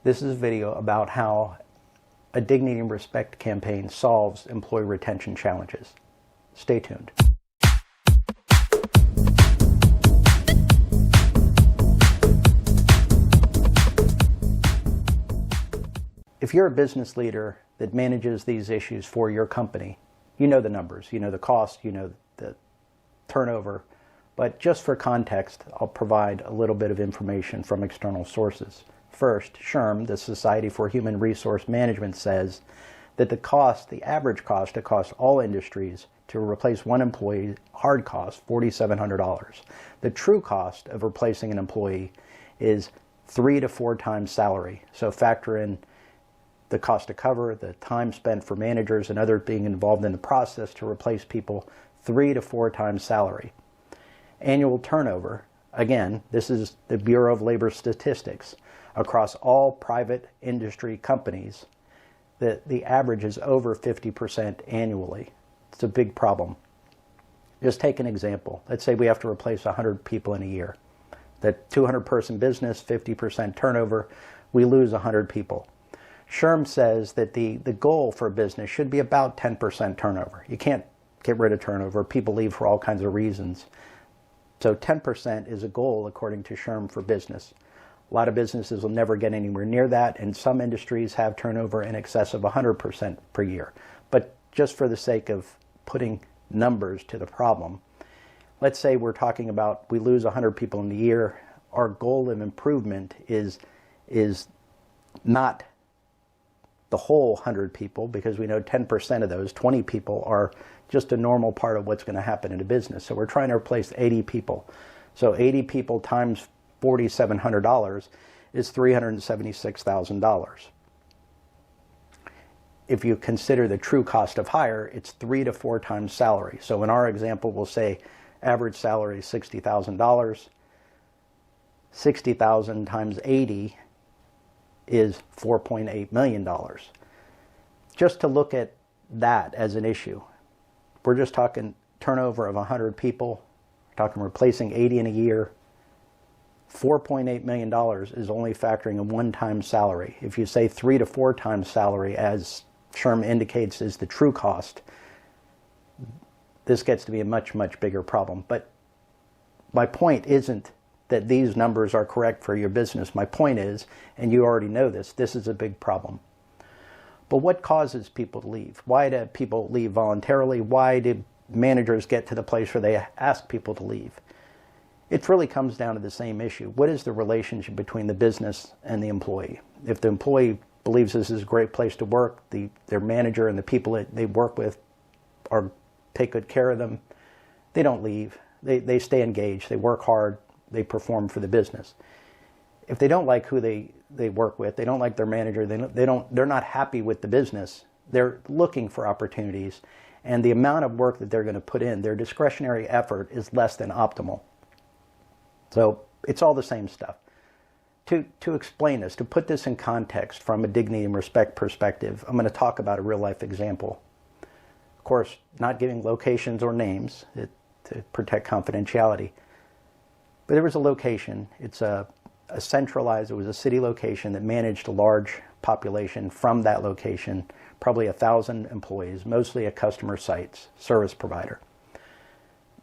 This is a video about how a Dignity and Respect campaign solves employee retention challenges. Stay tuned. If you're a business leader that manages these issues for your company, you know the numbers, you know the cost, you know the turnover, but just for context, I'll provide a little bit of information from external sources. First, SHRM, the Society for Human Resource Management, says that the average cost across all industries to replace one employee, hard cost, $4,700. The true cost of replacing an employee is 3 to 4 times salary. So factor in the cost to cover, the time spent for managers and others being involved in the process to replace people, 3 to 4 times salary. Annual turnover, again, this is the Bureau of Labor Statistics. Across all private industry companies, the average is over 50% annually. It's a big problem. Just take an example. Let's say we have to replace 100 people in a year. That 200-person business, 50% turnover, we lose 100 people. SHRM says that the goal for a business should be about 10% turnover. You can't get rid of turnover. People leave for all kinds of reasons. So 10% is a goal according to SHRM for business. A lot of businesses will never get anywhere near that, and some industries have turnover in excess of 100% per year. But just for the sake of putting numbers to the problem, let's say we're talking about we lose 100 people in a year. Our goal of improvement is not the whole 100 people, because we know 10% of those, 20 people, are just a normal part of what's going to happen in a business. So we're trying to replace 80 people. So 80 people times $4,700 is $376,000. If you consider the true cost of hire, it's 3 to 4 times salary. So in our example, we'll say average salary is $60,000. 60,000 times 80 is $4.8 million. Just to look at that as an issue, we're just talking turnover of 100 people, we're talking replacing 80 in a year. $4.8 million is only factoring a one-time salary. If you say 3 to 4 times salary, as SHRM indicates is the true cost, this gets to be a much, much bigger problem. But my point isn't that these numbers are correct for your business. My point is, and you already know this is a big problem. But what causes people to leave? Why do people leave voluntarily? Why do managers get to the place where they ask people to leave? It really comes down to the same issue. What is the relationship between the business and the employee? If the employee believes this is a great place to work, their manager and the people that they work with take good care of them, they don't leave. They stay engaged. They work hard. They perform for the business. If they don't like who they work with, they don't like their manager, they're not happy with the business, they're looking for opportunities, and the amount of work that they're going to put in, their discretionary effort, is less than optimal. So it's all the same stuff. To explain this, to put this in context from a dignity and respect perspective, I'm going to talk about a real-life example. Of course, not giving locations or names to protect confidentiality. But there was a location. It's it was a city location that managed a large population from that location, probably 1,000 employees, mostly a customer sites service provider.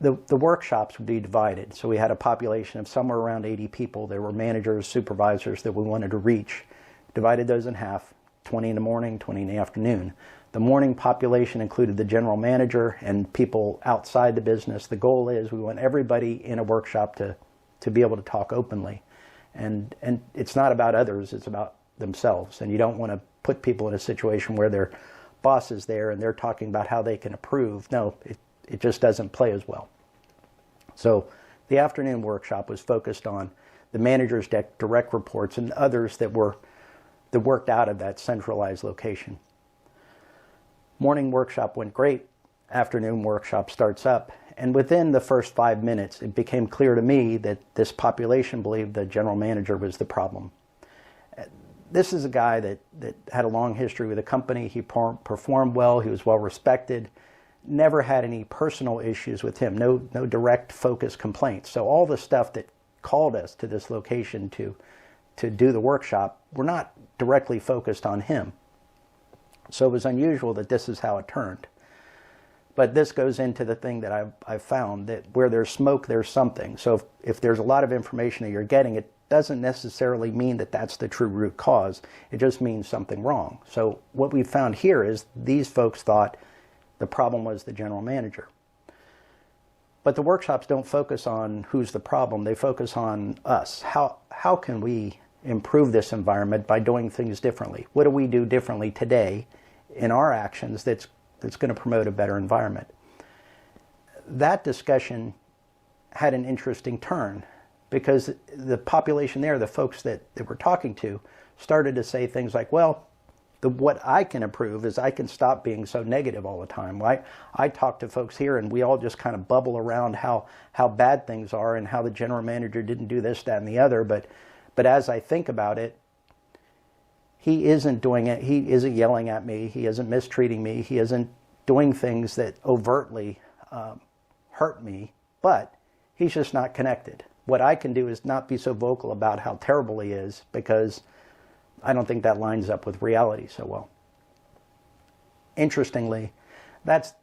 The workshops would be divided. So we had a population of somewhere around 80 people. There were managers, supervisors that we wanted to reach. Divided those in half, 20 in the morning, 20 in the afternoon. The morning population included the general manager and people outside the business. The goal is we want everybody in a workshop to be able to talk openly. And it's not about others, it's about themselves. And you don't want to put people in a situation where their boss is there and they're talking about how they can improve. No, it just doesn't play as well. So the afternoon workshop was focused on the manager's direct reports and others that worked out of that centralized location. Morning workshop went great. Afternoon workshop starts up. And within the first 5 minutes, it became clear to me that this population believed the general manager was the problem. This is a guy that had a long history with the company. He performed well. He was well respected. Never had any personal issues with him. No direct focus complaints. So all the stuff that called us to this location to do the workshop were not directly focused on him. So it was unusual that this is how it turned. But this goes into the thing that I've found, that where there's smoke, there's something. So if there's a lot of information that you're getting, it doesn't necessarily mean that that's the true root cause. It just means something wrong. So what we found here is these folks thought the problem was the general manager. But the workshops don't focus on who's the problem. They focus on us. How can we improve this environment by doing things differently? What do we do differently today in our actions that's going to promote a better environment? That discussion had an interesting turn, because the population there, the folks that we're talking to, started to say things like, well, what I can improve is I can stop being so negative all the time. I talk to folks here and we all just kind of bubble around how bad things are and how the general manager didn't do this, that, and the other. But as I think about it, he isn't doing it. He isn't yelling at me. He isn't mistreating me. He isn't doing things that overtly hurt me, but he's just not connected. What I can do is not be so vocal about how terrible he is, because I don't think that lines up with reality so well. Interestingly, that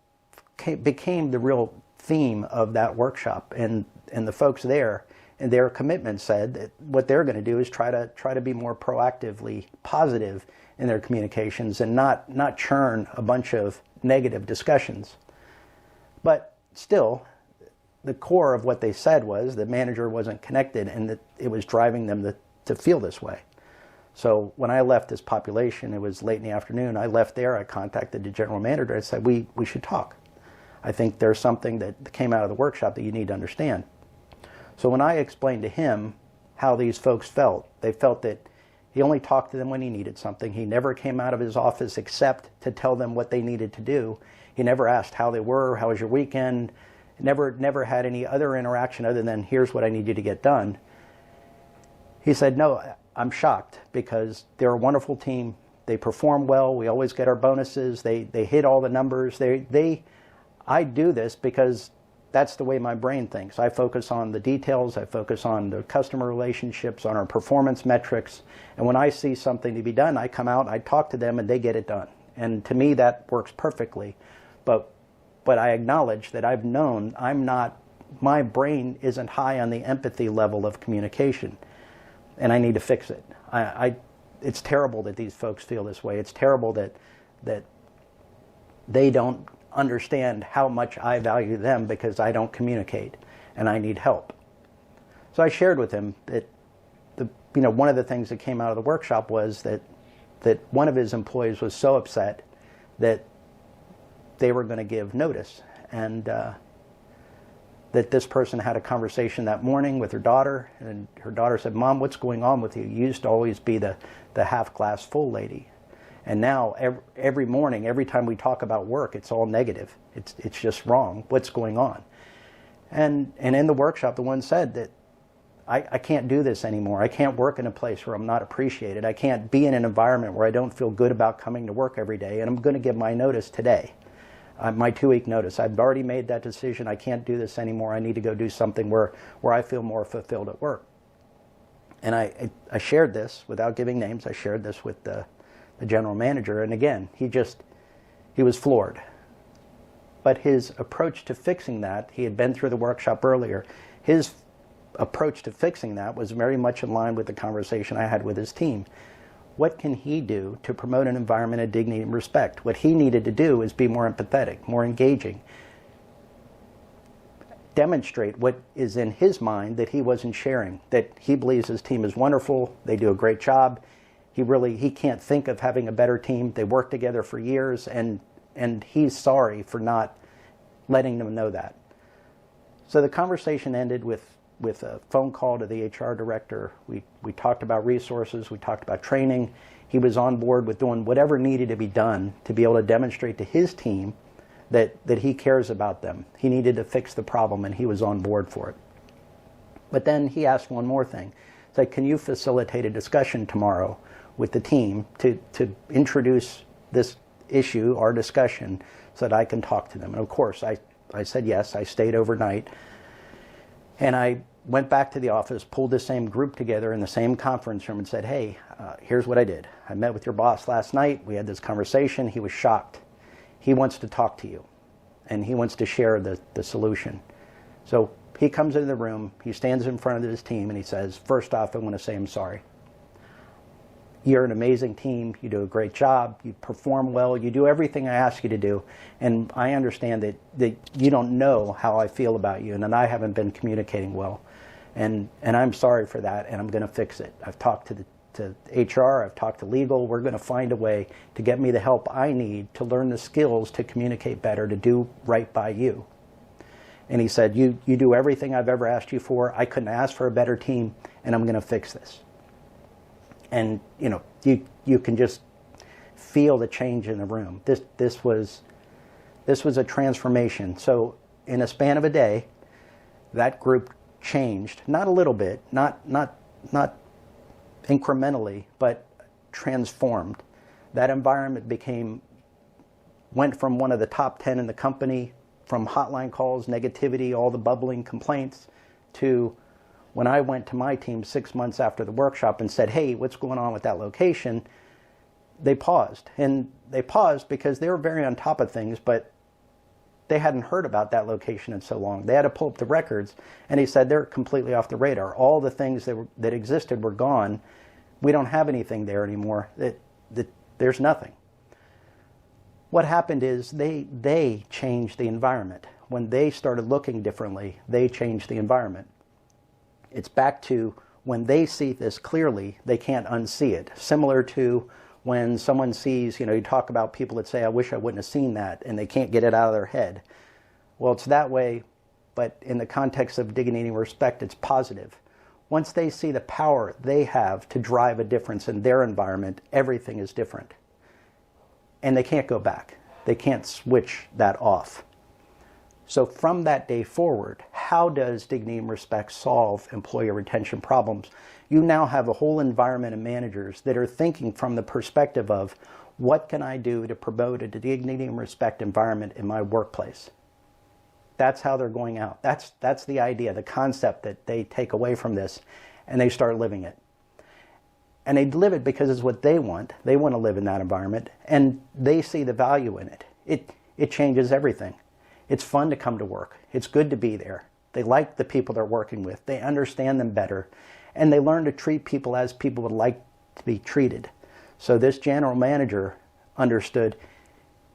became the real theme of that workshop, and the folks there and their commitment said that what they're going to do is try to be more proactively positive in their communications and not churn a bunch of negative discussions. But still, the core of what they said was the manager wasn't connected, and that it was driving them to feel this way. So when I left this population, it was late in the afternoon, I left there, I contacted the general manager, I said, we should talk. I think there's something that came out of the workshop that you need to understand. So when I explained to him how these folks felt, they felt that he only talked to them when he needed something. He never came out of his office except to tell them what they needed to do. He never asked how they were, how was your weekend, never had any other interaction other than, here's what I need you to get done. He said, no, I'm shocked, because they're a wonderful team. They perform well. We always get our bonuses. They hit all the numbers. I do this because that's the way my brain thinks. I focus on the details. I focus on the customer relationships, on our performance metrics. And when I see something to be done, I come out, I talk to them, and they get it done. And to me, that works perfectly. But I acknowledge that I've known my brain isn't high on the empathy level of communication, and I need to fix it. It's terrible that these folks feel this way. It's terrible that they don't understand how much I value them because I don't communicate, and I need help. So I shared with him that one of the things that came out of the workshop was that one of his employees was so upset that they were going to give notice, and that this person had a conversation that morning with her daughter, and her daughter said, Mom, what's going on with you? You used to always be the half glass full lady. And now every morning, every time we talk about work, it's all negative. It's just wrong. What's going on? And in the workshop, the one said that I can't do this anymore. I can't work in a place where I'm not appreciated. I can't be in an environment where I don't feel good about coming to work every day, and I'm going to give my notice today. My 2-week notice. I've already made that decision. I can't do this anymore. I need to go do something where I feel more fulfilled at work. And I shared this without giving names. I shared this with the general manager. And again, he was floored. But his approach to fixing that, he had been through the workshop earlier, his approach to fixing that was very much in line with the conversation I had with his team. What can he do to promote an environment of dignity and respect? What he needed to do is be more empathetic, more engaging, demonstrate what is in his mind that he wasn't sharing, that he believes his team is wonderful, they do a great job, he can't think of having a better team, they work together for years, and he's sorry for not letting them know that. So the conversation ended with a phone call to the HR director. We talked about resources, we talked about training. He was on board with doing whatever needed to be done to be able to demonstrate to his team that he cares about them. He needed to fix the problem, and he was on board for it. But then he asked one more thing. It's like, can you facilitate a discussion tomorrow with the team to introduce this issue, our discussion, so that I can talk to them? And of course, I said yes. I stayed overnight. And I went back to the office, pulled the same group together in the same conference room and said, hey, here's what I did. I met with your boss last night. We had this conversation. He was shocked. He wants to talk to you, and he wants to share the solution. So he comes into the room, he stands in front of his team, and he says, first off, I want to say I'm sorry. You're an amazing team. You do a great job. You perform well. You do everything I ask you to do. And I understand that you don't know how I feel about you and that I haven't been communicating well. And I'm sorry for that, and I'm going to fix it. I've talked to HR. I've talked to legal. We're going to find a way to get me the help I need to learn the skills to communicate better, to do right by you. And he said, you do everything I've ever asked you for. I couldn't ask for a better team, and I'm going to fix this. And you can just feel the change in the room. This was a transformation. So in a span of a day, that group changed, not a little bit, not incrementally, but transformed. That environment went from one of the top 10 in the company, from hotline calls, negativity, all the bubbling complaints, to when I went to my team 6 months after the workshop and said, hey, what's going on with that location? They paused. And they paused because they were very on top of things, but they hadn't heard about that location in so long. They had to pull up the records, and he said they're completely off the radar. All the things that existed were gone. We don't have anything there anymore. There's nothing. What happened is they changed the environment. When they started looking differently, they changed the environment. It's back to when they see this clearly, they can't unsee it. Similar to when someone sees, you talk about people that say, I wish I wouldn't have seen that, and they can't get it out of their head. Well, it's that way, but in the context of dignity and respect, it's positive. Once they see the power they have to drive a difference in their environment, everything is different. And they can't go back. They can't switch that off. So from that day forward, how does dignity and respect solve employee retention problems? You now have a whole environment of managers that are thinking from the perspective of, what can I do to promote a dignity and respect environment in my workplace? That's how they're going out. That's the idea, the concept that they take away from this, and they start living it. And they live it because it's what they want. They want to live in that environment, and they see the value in it. It changes everything. It's fun to come to work. It's good to be there. They like the people they're working with. They understand them better. And they learn to treat people as people would like to be treated. So this general manager understood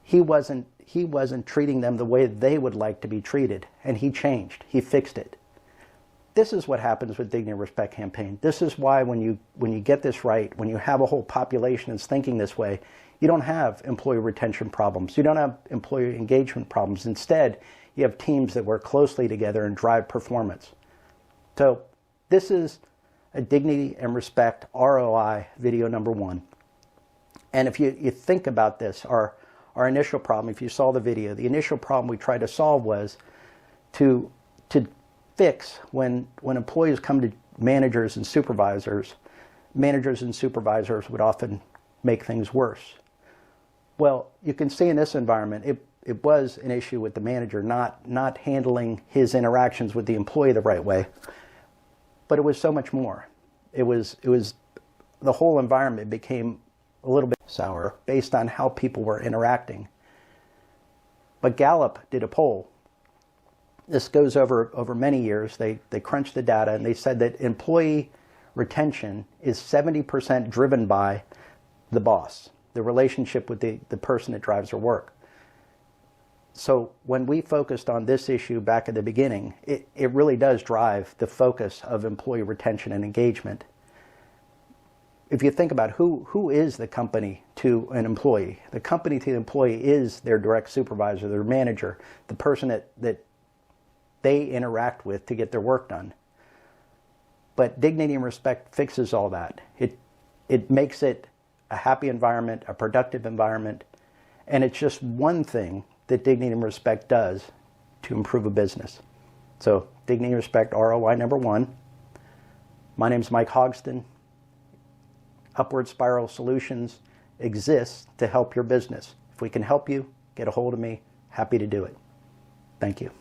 he wasn't treating them the way they would like to be treated. And he changed. He fixed it. This is what happens with Dignity and Respect campaign. This is why when you get this right, when you have a whole population that's thinking this way, you don't have employee retention problems. You don't have employee engagement problems. Instead, you have teams that work closely together and drive performance. So this is a Dignity and Respect ROI video number 1. And if you think about this, our initial problem, if you saw the video, the initial problem we tried to solve was to fix when employees come to managers and supervisors would often make things worse. Well, you can see in this environment, it was an issue with the manager not handling his interactions with the employee the right way, but it was so much more. It was the whole environment became a little bit sour based on how people were interacting. But Gallup did a poll. This goes over many years. They crunched the data, and they said that employee retention is 70% driven by the boss, the relationship with the person that drives their work. So when we focused on this issue back at the beginning, it really does drive the focus of employee retention and engagement. If you think about who is the company to an employee, the company to the employee is their direct supervisor, their manager, the person that they interact with to get their work done. But dignity and respect fixes all that. It makes it a happy environment, a productive environment, and it's just one thing that dignity and respect does to improve a business. So dignity and respect ROI number 1. My name's Mike Hogsten. Upward Spiral Solutions exists to help your business. If we can help you, get a hold of me. Happy to do it. Thank you.